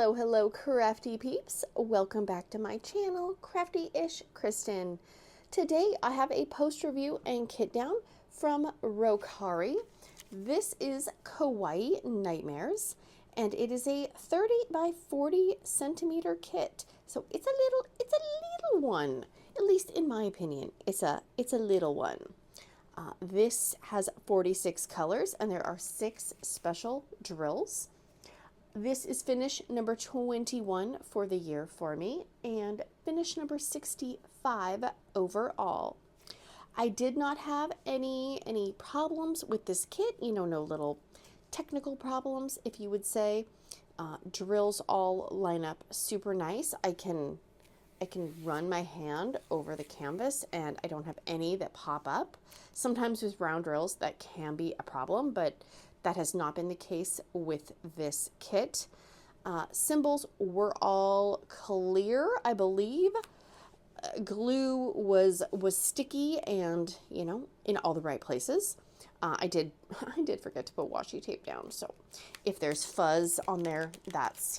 Hello, hello, crafty peeps. Welcome back to my channel, Crafty-ish Kristyn. Today I have a post review and kit down from Rokkari. This is Kawaii Nightmares, and it is a 30 by 40 centimeter kit. So it's a little one, at least in my opinion. It's a little one. This has 46 colors, and there are 6 special drills. This is finish number 21 for the year for me, and finish number 65 overall. I did not have any problems with this kit, no little technical problems, if you would say. Drills all line up super nice. I can run my hand over the canvas and I don't have any that pop up. Sometimes with round drills that can be a problem, but that has not been the case with this kit. Symbols were all clear, I believe. Glue was sticky and, in all the right places. I did forget to put washi tape down, so if there's fuzz on there, that's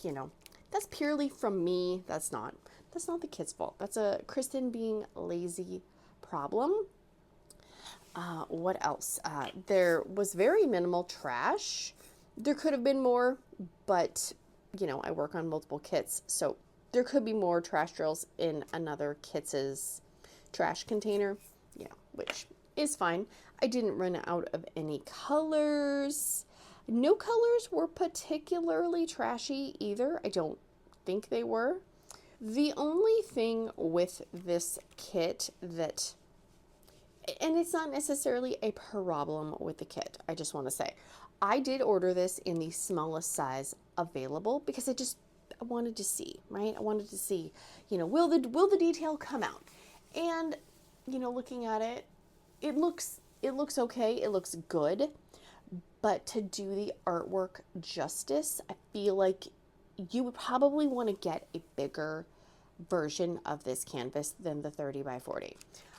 purely from me. That's not the kit's fault. That's a Kristyn being lazy problem. What else? There was very minimal trash. There could have been more, but I work on multiple kits, so there could be more trash drills in another kit's trash container, which is fine. I didn't run out of any colors. No colors were particularly trashy either. I don't think they were. The only thing with this kit that, and it's not necessarily a problem with the kit, I just want to say, I did order this in the smallest size available because I wanted to see, right? I wanted to see, will the detail come out? And, looking at it, it looks okay. It looks good, but to do the artwork justice, I feel like you would probably want to get a bigger version of this canvas than the 30 by 40.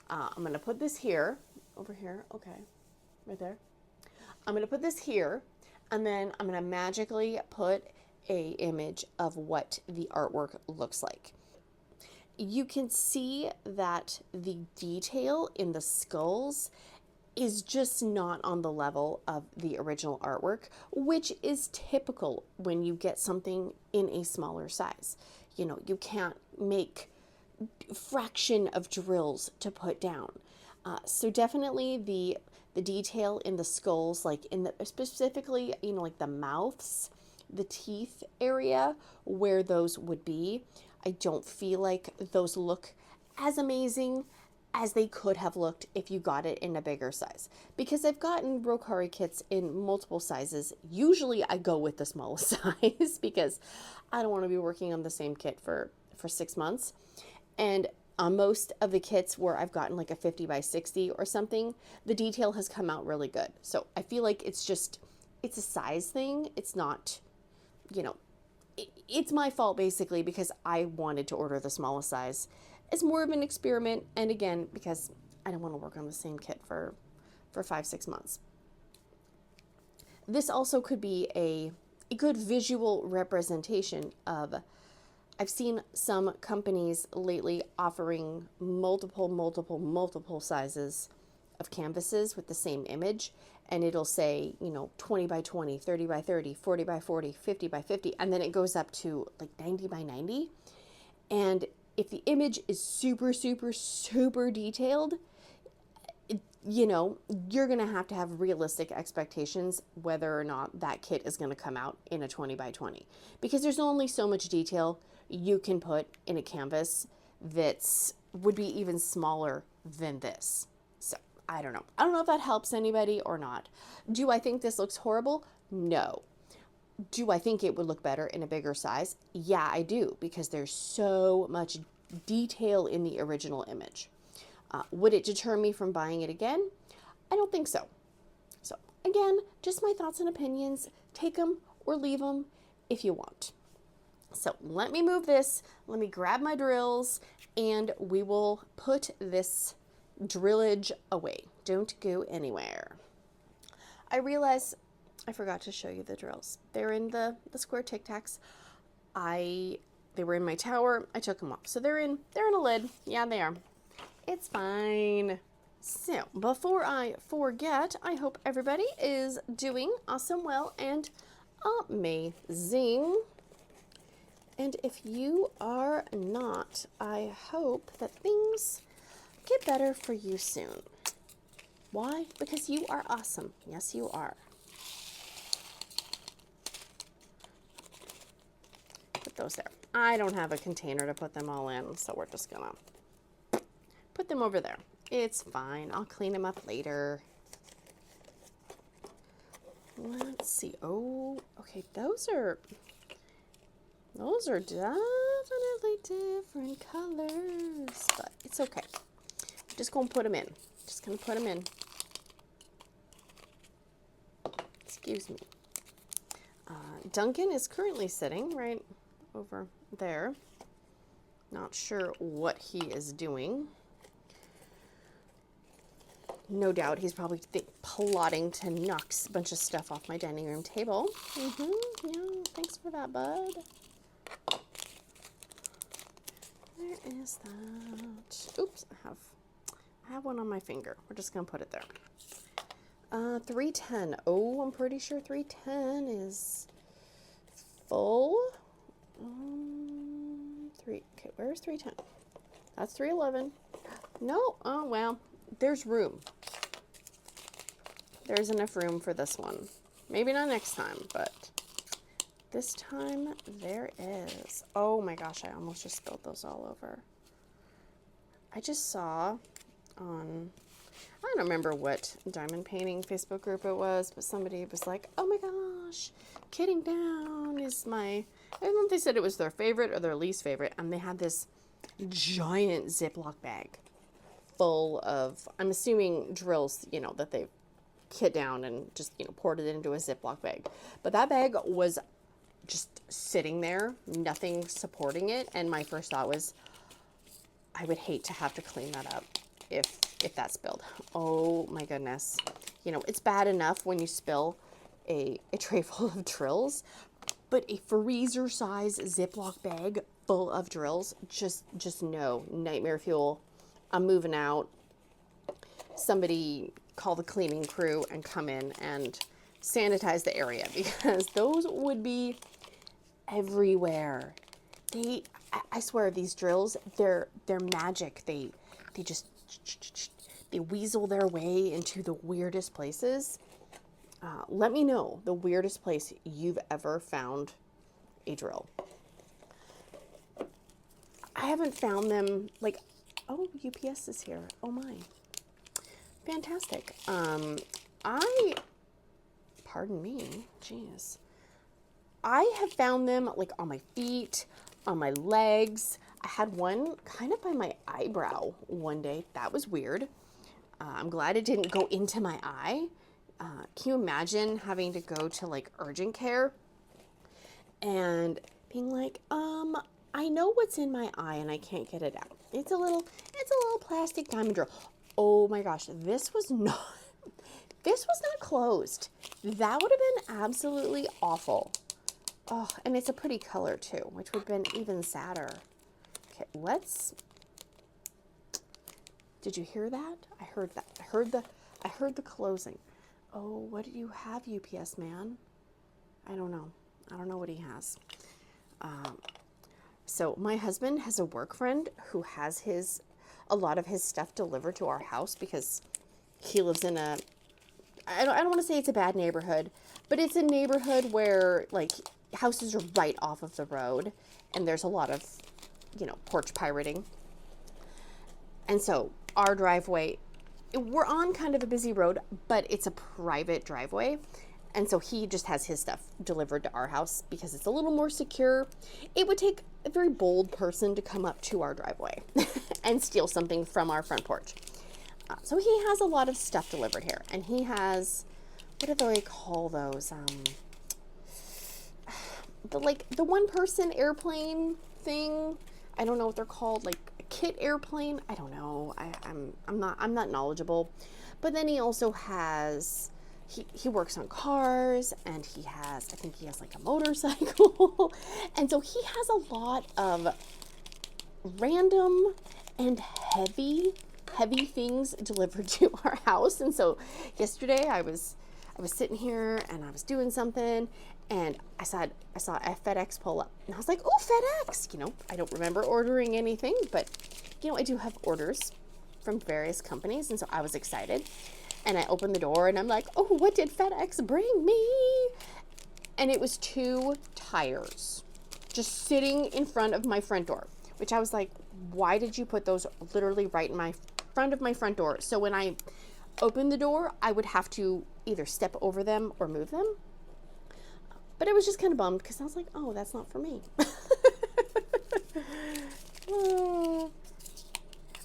I'm going to put this here, over here, okay, right there. I'm going to put this here, and then I'm going to magically put a image of what the artwork looks like. You can see that the detail in the skulls is just not on the level of the original artwork, which is typical when you get something in a smaller size. You can't make fraction of drills to put down. So definitely the detail in the skulls, like specifically, like the mouths, the teeth area where those would be, I don't feel like those look as amazing as they could have looked if you got it in a bigger size. Because I've gotten Rokkari kits in multiple sizes. Usually I go with the smallest size because I don't want to be working on the same kit for 6 months. And on most of the kits where I've gotten like a 50 by 60 or something, the detail has come out really good. So I feel like it's a size thing. It's not, it's my fault basically because I wanted to order the smallest size. It's more of an experiment, and again, because I don't want to work on the same kit for 5-6 months. This also could be a good visual representation of, I've seen some companies lately offering multiple sizes of canvases with the same image, and it'll say, 20 by 20, 30 by 30, 40 by 40, 50 by 50, and then it goes up to like 90 by 90. And if the image is super detailed, you're going to have realistic expectations whether or not that kit is going to come out in a 20 by 20. Because there's only so much detail you can put in a canvas would be even smaller than this. So, I don't know. I don't know if that helps anybody or not. Do I think this looks horrible? No. Do I think it would look better in a bigger size? Yeah, I do, because there's so much detail in the original image. Would it deter me from buying it again? I don't think so. So again, just my thoughts and opinions. Take them or leave them if you want. So let me move this. Let me grab my drills and we will put this drillage away. Don't go anywhere. I realize I forgot to show you the drills. They're in the square Tic Tacs. They were in my tower. I took them off. So they're in a lid. Yeah, they are. It's fine. So before I forget, I hope everybody is doing awesome, well, and amazing. And if you are not, I hope that things get better for you soon. Why? Because you are awesome. Yes, you are. Put those there. I don't have a container to put them all in, so we're just gonna put them over there. It's fine. I'll clean them up later. Let's see. Oh, okay. Those are definitely different colors, but it's okay. I'm just gonna put them in. Just gonna put them in. Excuse me. Duncan is currently sitting right over there. Not sure what he is doing. No doubt he's probably plotting to knock a bunch of stuff off my dining room table. Yeah, thanks for that, bud. Where is that? Oops, I have one on my finger. We're just gonna put it there. 310. Oh, I'm pretty sure 310 is full. Okay, where's 310? That's 311. No, oh well, there's room. There's enough room for this one. Maybe not next time, but this time there is. Oh my gosh, I almost just spilled those all over. I just saw on, I don't remember what diamond painting Facebook group it was, but somebody was like, oh my gosh, Kitting Down is my, I don't know if they said it was their favorite or their least favorite, and they had this giant Ziploc bag full of, I'm assuming drills, you know, that they've kit down and just, you know, poured it into a Ziploc bag. But that bag was just sitting there, nothing supporting it, and my first thought was, I would hate to have to clean that up if that spilled. Oh my goodness. You know, it's bad enough when you spill a tray full of drills, but a freezer size Ziploc bag full of drills, just no, nightmare fuel. I'm moving out. Somebody call the cleaning crew and come in and sanitize the area, because those would be everywhere. I swear, these drills, they're magic. They weasel their way into the weirdest places. Let me know the weirdest place you've ever found a drill. I haven't found them, like, oh, UPS is here. Oh my. Fantastic. Pardon me, jeez. I have found them like on my feet, on my legs. I had one kind of by my eyebrow one day. That was weird. I'm glad it didn't go into my eye. Can you imagine having to go to like urgent care and being like, I know what's in my eye and I can't get it out. It's a little plastic diamond drill. Oh my gosh, this was not closed. That would have been absolutely awful. Oh, and it's a pretty color too, which would have been even sadder. Okay, did you hear that? I heard that. I heard the closing. Oh, what do you have, UPS man? I don't know. I don't know what he has. So my husband has a work friend who has a lot of his stuff delivered to our house, because he lives in a, I don't want to say it's a bad neighborhood, but it's a neighborhood where like houses are right off of the road and there's a lot of, you know, porch pirating. And so our driveway, we're on kind of a busy road, but it's a private driveway. And so he just has his stuff delivered to our house because it's a little more secure. It would take a very bold person to come up to our driveway and steal something from our front porch. So he has a lot of stuff delivered here. And he has, what do they call those? The one person airplane thing. I don't know what they're called, like a kit airplane. I don't know. I'm not knowledgeable. But then he also has, he works on cars, and I think he has like a motorcycle. And so he has a lot of random and heavy things delivered to our house. And so yesterday I was sitting here and I was doing something, and I saw a FedEx pull up, and I was like, oh, FedEx, you know, I don't remember ordering anything, but you know, I do have orders from various companies. And so I was excited, and I opened the door and I'm like, oh, what did FedEx bring me? And it was 2 tires just sitting in front of my front door, which I was like, why did you put those literally right in my front of my front door? So when I opened the door, I would have to either step over them or move them. But I was just kind of bummed because I was like, oh, that's not for me.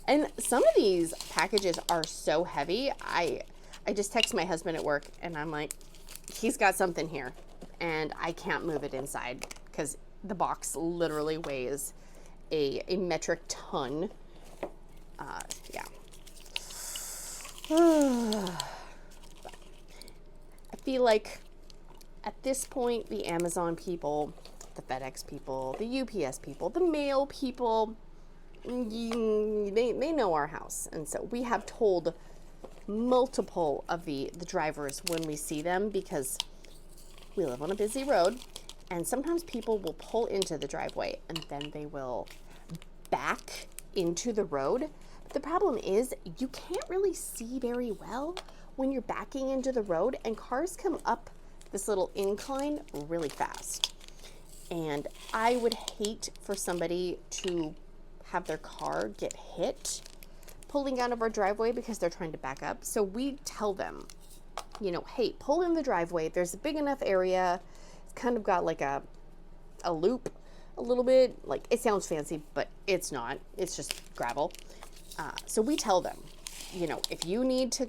And some of these packages are so heavy. I just text my husband at work, and I'm like, he's got something here, and I can't move it inside because the box literally weighs a metric ton. Yeah. But I feel like at this point, the Amazon people, the FedEx people, the UPS people, the mail people, they know our house. And so we have told multiple of the drivers when we see them, because we live on a busy road, and sometimes people will pull into the driveway and then they will back into the road. But the problem is you can't really see very well when you're backing into the road, and cars come up this little incline really fast. And I would hate for somebody to have their car get hit pulling out of our driveway because they're trying to back up. So we tell them, you know, hey, pull in the driveway. There's a big enough area. It's kind of got like a loop a little bit. Like, it sounds fancy, but it's not. It's just gravel. So we tell them, you know, if you need to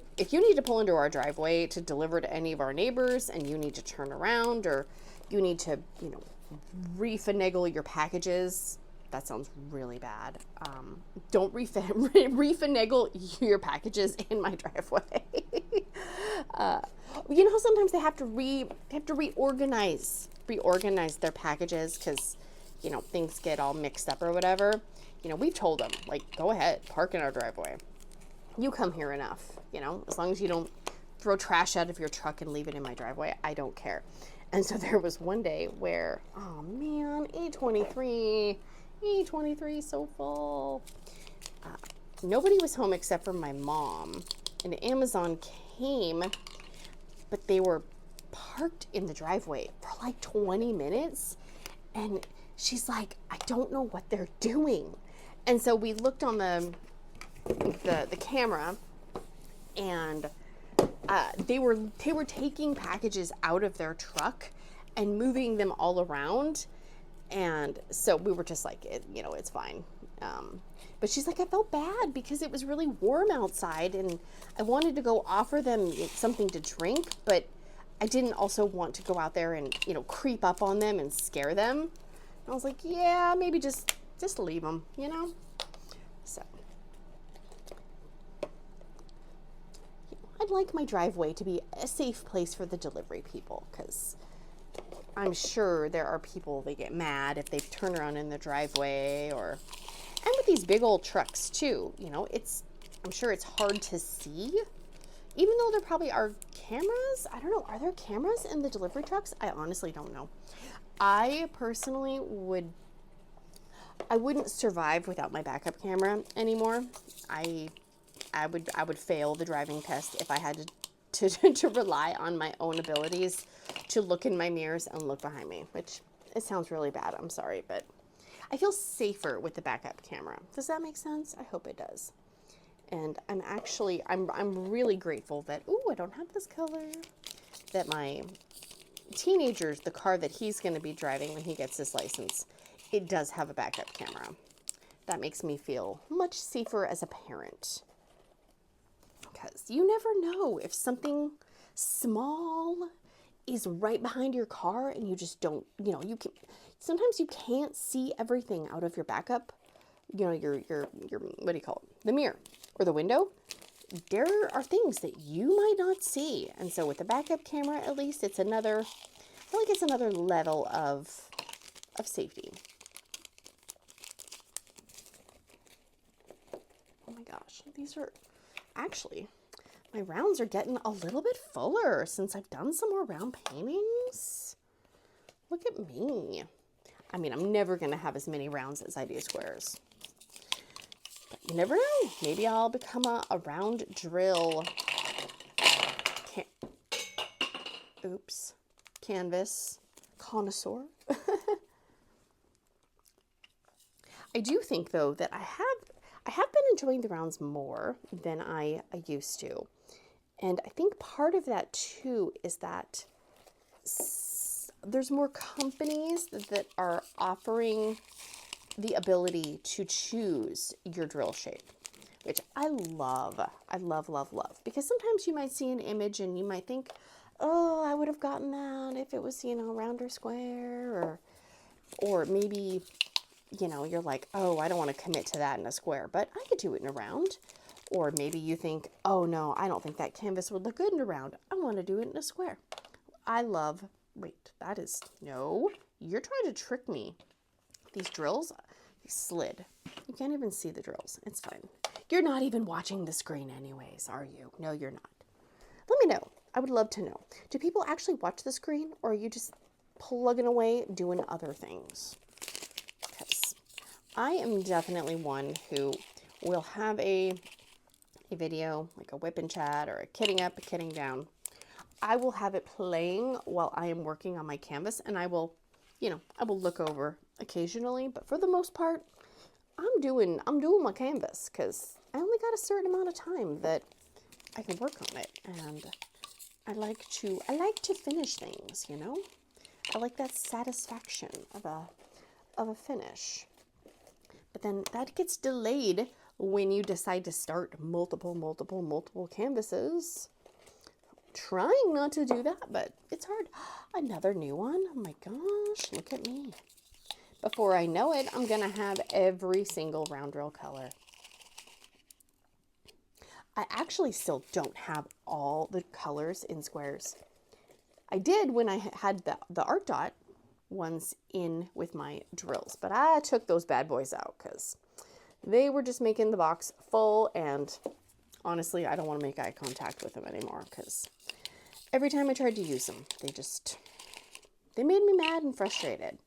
pull into our driveway to deliver to any of our neighbors, and you need to turn around, or you need to, you know, refinagle your packages. That sounds really bad. Don't refinagle your packages in my driveway. You know how sometimes they have to reorganize their packages because, you know, things get all mixed up or whatever. You know, we've told them, like, go ahead, park in our driveway. You come here enough, you know, as long as you don't throw trash out of your truck and leave it in my driveway, I don't care. And so there was one day where, oh man, 8:23, so full. Nobody was home except for my mom, and Amazon came, but they were parked in the driveway for like 20 minutes. And she's like, I don't know what they're doing. And so we looked on the camera, and they were taking packages out of their truck and moving them all around. And so we were just like, you know, it's fine. But she's like, I felt bad because it was really warm outside, and I wanted to go offer them something to drink, but I didn't also want to go out there and, you know, creep up on them and scare them. And I was like, yeah, maybe just leave them, you know? So I'd like my driveway to be a safe place for the delivery people, because I'm sure there are people that get mad if they turn around in the driveway, and with these big old trucks too, you know, I'm sure it's hard to see, even though there probably are cameras. I don't know, are there cameras in the delivery trucks? I honestly don't know. I personally wouldn't survive without my backup camera anymore. I would fail the driving test if I had to rely on my own abilities to look in my mirrors and look behind me, which it sounds really bad. I'm sorry, but I feel safer with the backup camera. Does that make sense? I hope it does. And I'm really grateful that, I don't have this color, that my teenager's, the car that he's going to be driving when he gets his license, it does have a backup camera. That makes me feel much safer as a parent. Because you never know if something small is right behind your car and you just don't, you know, sometimes you can't see everything out of your backup, you know, your what do you call it? The mirror or the window. there are things that you might not see. And so with the backup camera, at least it's another, I feel like it's another level of safety. Oh my gosh, these are actually, my rounds are getting a little bit fuller since I've done some more round paintings. Look at me. I mean, I'm never going to have as many rounds as I do squares. But you never know. Maybe I'll become a round drill canvas connoisseur. I do think, though, that I have been enjoying the rounds more than I used to. And I think part of that, too, is that there's more companies that are offering the ability to choose your drill shape, which I love. I love, love, love. Because sometimes you might see an image and you might think, oh, I would have gotten that if it was, you know, round or square, or maybe, you know, you're like, oh, I don't want to commit to that in a square, but I could do it in a round. Or maybe you think, oh no, I don't think that canvas would look good in a round. I want to do it in a square. I love, wait, that is, no, you're trying to trick me. These drills, they slid. You can't even see the drills. It's fine. You're not even watching the screen anyways, are you? No, you're not. Let me know. I would love to know. Do people actually watch the screen, or are you just plugging away doing other things? Because I am definitely one who will have a video, like a whip and chat or a kitting up, a kitting down. I will have it playing while I am working on my canvas, and I will, you know, I will look over occasionally, but for the most part, I'm doing my canvas because I only got a certain amount of time that I can work on it, and I like to finish things, you know. I like that satisfaction of a finish. But then that gets delayed when you decide to start multiple canvases. Trying not to do that, but it's hard. Another new one. Oh my gosh, look at me. Before I know it, I'm gonna have every single round drill color. I actually still don't have all the colors in squares. I did when I had the art dot ones in with my drills, but I took those bad boys out because they were just making the box full, and honestly, I don't want to make eye contact with them anymore because every time I tried to use them, they made me mad and frustrated.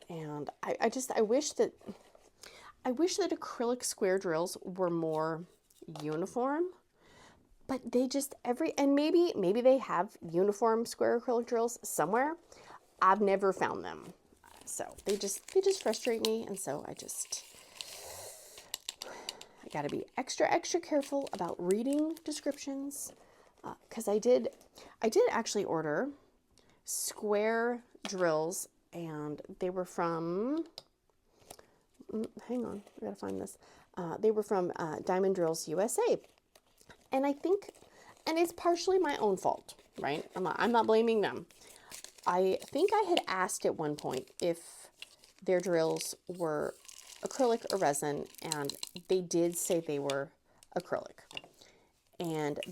And I wish that acrylic square drills were more uniform, but they just and maybe they have uniform square acrylic drills somewhere. I've never found them. So they just frustrate me, and so I got to be extra careful about reading descriptions, because I did actually order square drills, and they were from, hang on, I gotta find this. They were from Diamond Drills USA, and I think, and it's partially my own fault, right? I'm not blaming them. I think I had asked at one point if their drills were acrylic or resin, and they did say they were acrylic.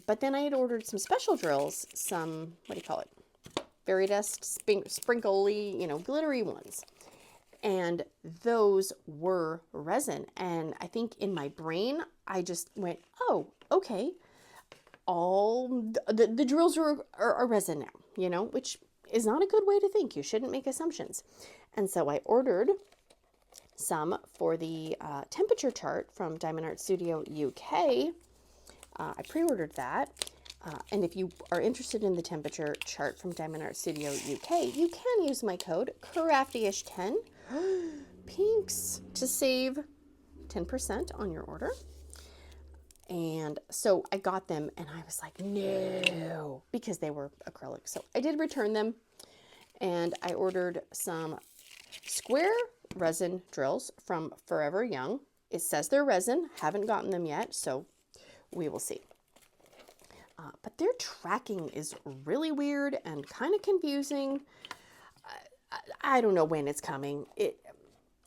But then I had ordered some special drills, some, what do you call it? Fairy dust, sprinkly, you know, glittery ones. And those were resin. And I think in my brain, I just went, oh, okay. All the drills are resin now, you know, which is not a good way to think. You shouldn't make assumptions. And so I ordered some for the temperature chart from Diamond Art Studio UK. I pre-ordered that. And if you are interested in the temperature chart from Diamond Art Studio UK, you can use my code Crafty-ish10 pinks to save 10% on your order. And so I got them, and I was like, no, because they were acrylic. So I did return them, and I ordered some square resin drills from Forever Young. It says they're resin. Haven't gotten them yet, so we will see. But their tracking is really weird and kind of confusing. I don't know when it's coming.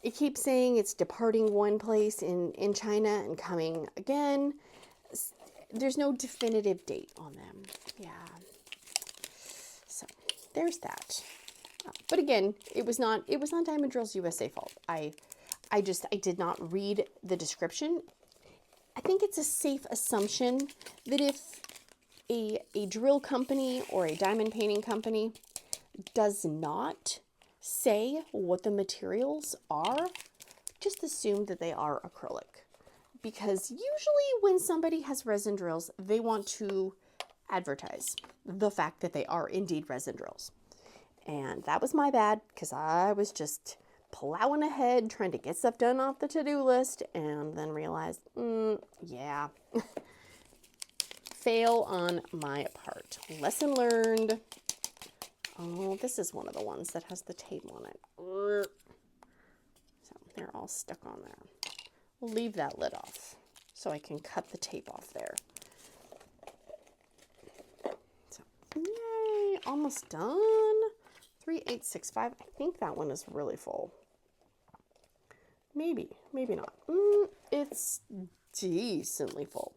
it keeps saying it's departing one place in China and coming again. There's no definitive date on them. Yeah. So there's that. But again, it was not Diamond Drills USA fault. I did not read the description. I think it's a safe assumption that if a drill company or a diamond painting company does not say what the materials are, just assume that they are acrylic. Because usually when somebody has resin drills, they want to advertise the fact that they are indeed resin drills. And that was my bad, because I was just plowing ahead trying to get stuff done off the to-do list and then realized, yeah. Fail on my part. Lesson learned. Oh, this is one of the ones that has the tape on it. So they're all stuck on there. We'll leave that lid off so I can cut the tape off there. So, yay, almost done. 3865. I think that one is really full. Maybe not. It's decently full.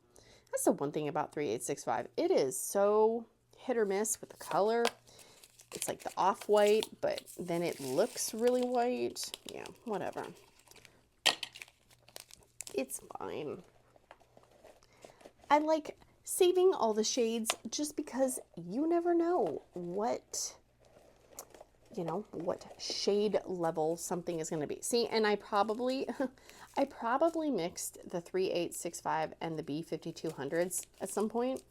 That's the one thing about 3865. It is so hit or miss with the color. It's like the off-white, but then it looks really white. Yeah, whatever. It's fine. I like saving all the shades just because you never know what shade level something is going to be. See, and I probably mixed the 3865 and the B5200s at some point.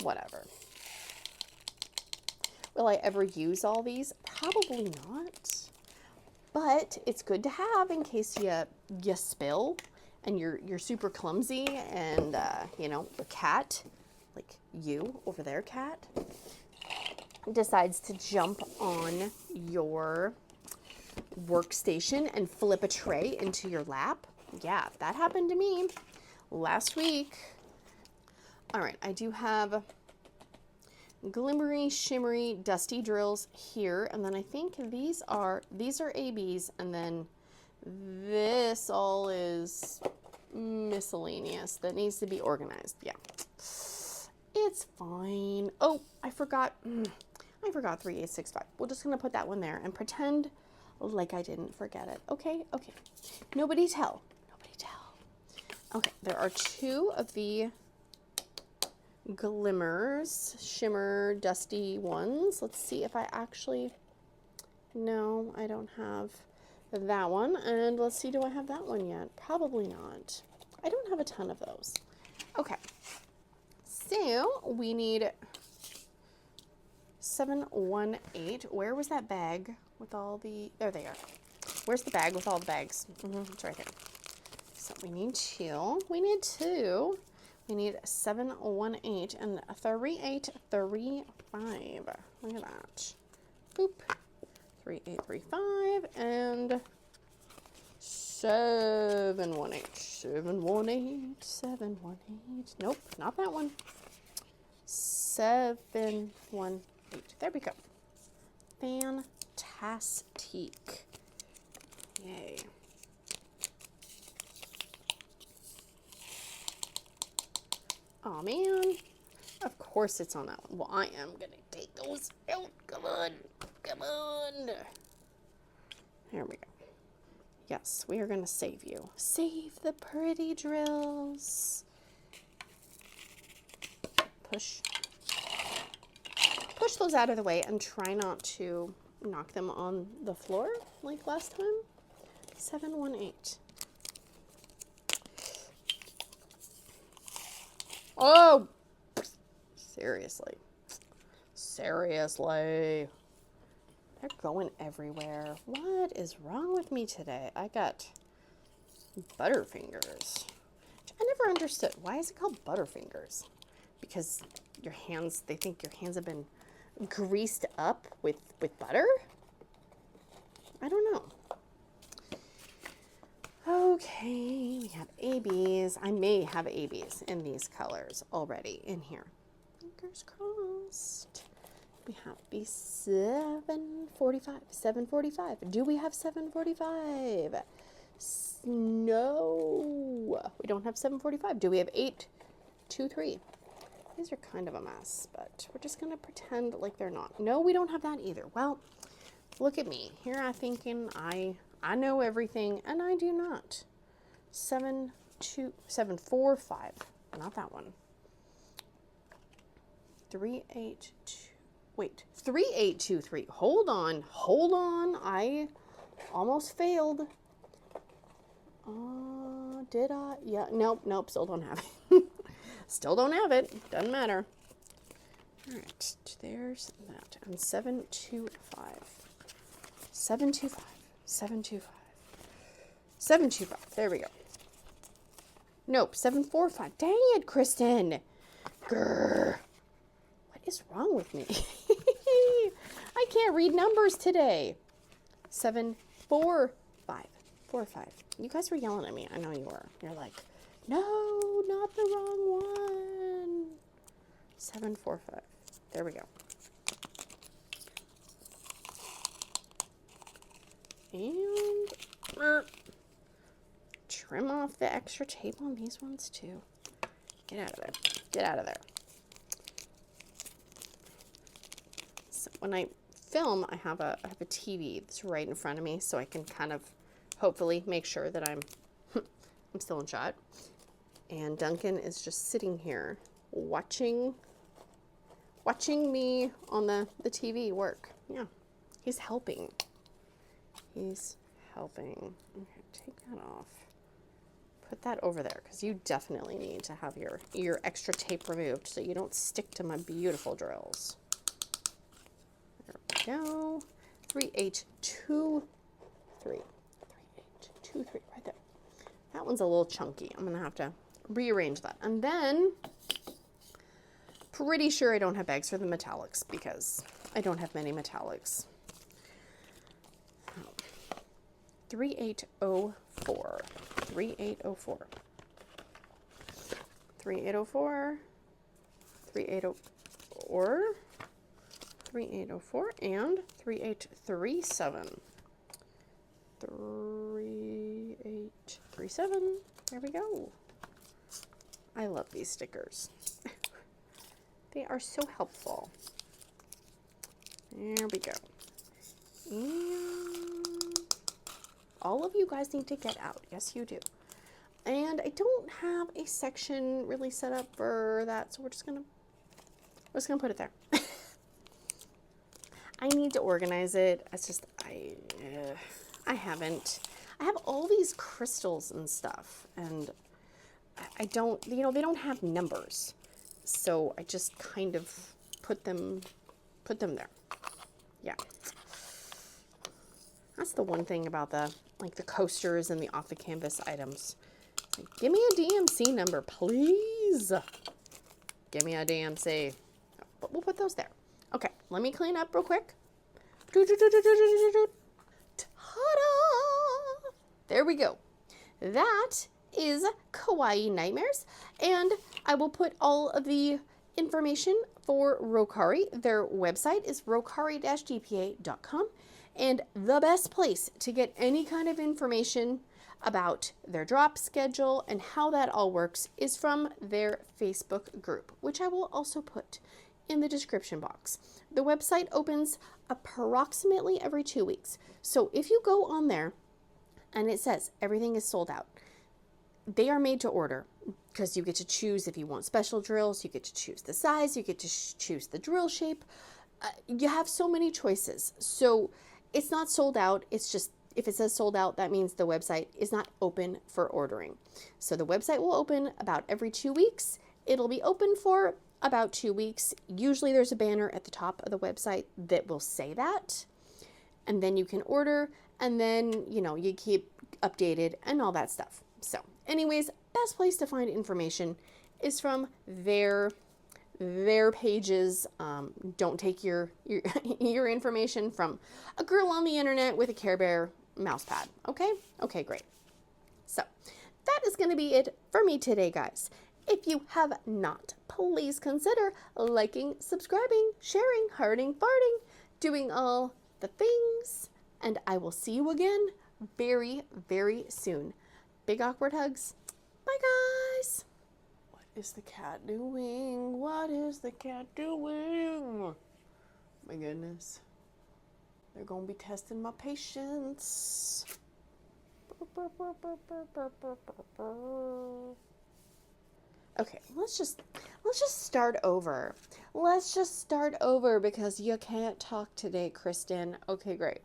Whatever. Will I ever use all these? Probably not. But it's good to have in case you spill and you're super clumsy and the cat, like you over there, cat, decides to jump on your workstation and flip a tray into your lap. Yeah, that happened to me last week. All right, I do have glimmery, shimmery, dusty drills here, and then I think these are ABs, and then this all is miscellaneous that needs to be organized. Yeah, it's fine. Oh, I forgot 3865. We're just gonna put that one there and pretend like I didn't forget it. Okay. Nobody tell. Okay, there are two of the glimmers, shimmer, dusty ones. Let's see if I actually, no, I don't have that one. And let's see, do I have that one yet? Probably not. I don't have a ton of those. Okay, so we need 718. Where was that bag with all the, there they are. Where's the bag with all the bags? It's right there. So we need two. We need 718 and 3835. Look at that. Boop. 3835 and 718. 718. Nope, not that one. 718. There we go. Fantastic. Yay. Oh man. Of course it's on that one. Well, I am gonna take those out. Come on. Come on. There we go. Yes, we are gonna save you. Save the pretty drills. Push those out of the way and try not to knock them on the floor like last time. 718. Oh, seriously. They're going everywhere. What is wrong with me today? I got Butterfingers. I never understood. Why is it called Butterfingers? Because your hands, they think your hands have been greased up with butter? I don't know. Okay, we have ABs. I may have ABs in these colors already in here. Fingers crossed. We have the 745. 745. Do we have 745? No. We don't have 745. Do we have 823? These are kind of a mess, but we're just going to pretend like they're not. No, we don't have that either. Well, look at me. Here I'm thinking I know everything, and I do not. 745. Not that one. 382. Wait, 3823. Hold on. I almost failed. Did I? Yeah, nope, still don't have it. Still don't have it. Doesn't matter. All right, there's that. And 725. 725. 725. 725. There we go. Nope, 745. Dang it, Kristyn. Grr. What is wrong with me? I can't read numbers today. 745. 45. You guys were yelling at me. I know you were. You're like, no, not the wrong one. 745. There we go. And trim off the extra tape on these ones too. Get out of there. Get out of there. So when I film, I have a TV that's right in front of me, so I can kind of hopefully make sure that I'm still in shot. And Duncan is just sitting here watching me on the TV work. Yeah, he's helping. He's helping. Okay, take that off. Put that over there, because you definitely need to have your extra tape removed so you don't stick to my beautiful drills. There we go. 3823. 3823, right there. That one's a little chunky. I'm going to have to rearrange that. And then, pretty sure I don't have bags for the metallics, because I don't have many metallics. 3804. 3804. 3804. 3804. 3804 and 3837. 3837. There we go. I love these stickers. They are so helpful. There we go. And all of you guys need to get out. Yes, you do. And I don't have a section really set up for that, so we're just gonna put it there. I need to organize it. It's just I haven't. I have all these crystals and stuff, and I don't. You know, they don't have numbers, so I just kind of put them there. Yeah. That's the one thing about the coasters and the off the canvas items. Like, give me a DMC number, please. Give me a DMC. But we'll put those there. Okay, let me clean up real quick. Ta-da! There we go. That is Kawaii Nightmares, and I will put all of the information for Rokkari. Their website is rokkari-dpa.com, and the best place to get any kind of information about their drop schedule and how that all works is from their Facebook group, which I will also put in the description box. The website opens approximately every 2 weeks. So if you go on there and it says everything is sold out, they are made to order, because you get to choose if you want special drills, you get to choose the size, you get to choose the drill shape. You have so many choices. So it's not sold out. It's just, if it says sold out, that means the website is not open for ordering. So the website will open about every 2 weeks. It'll be open for about 2 weeks. Usually there's a banner at the top of the website that will say that. And then you can order, and then, you know, you keep updated and all that stuff. So anyways, best place to find information is from their pages. Don't take your information from a girl on the internet with a Care Bear mouse pad. Okay? Okay, great. So that is going to be it for me today, guys. If you have not, please consider liking, subscribing, sharing, hearting, farting, doing all the things. And I will see you again very, very soon. Big awkward hugs. Bye, guys. What is the cat doing? What is the cat doing? My goodness. They're going to be testing my patience. Okay, let's just start over. Let's just start over because you can't talk today, Kristyn. Okay, great.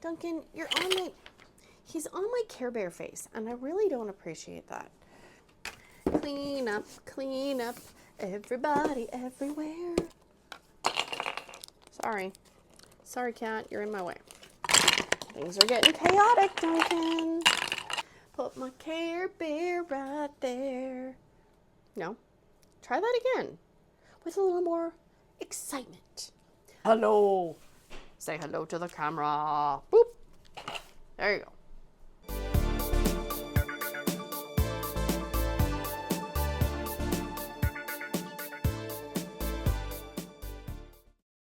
Duncan, he's on my Care Bear face, and I really don't appreciate that. Clean up, everybody, everywhere. Sorry, cat, you're in my way. Things are getting chaotic, Duncan. Put my Care Bear right there. No, try that again with a little more excitement. Hello. Say hello to the camera. Boop. There you go.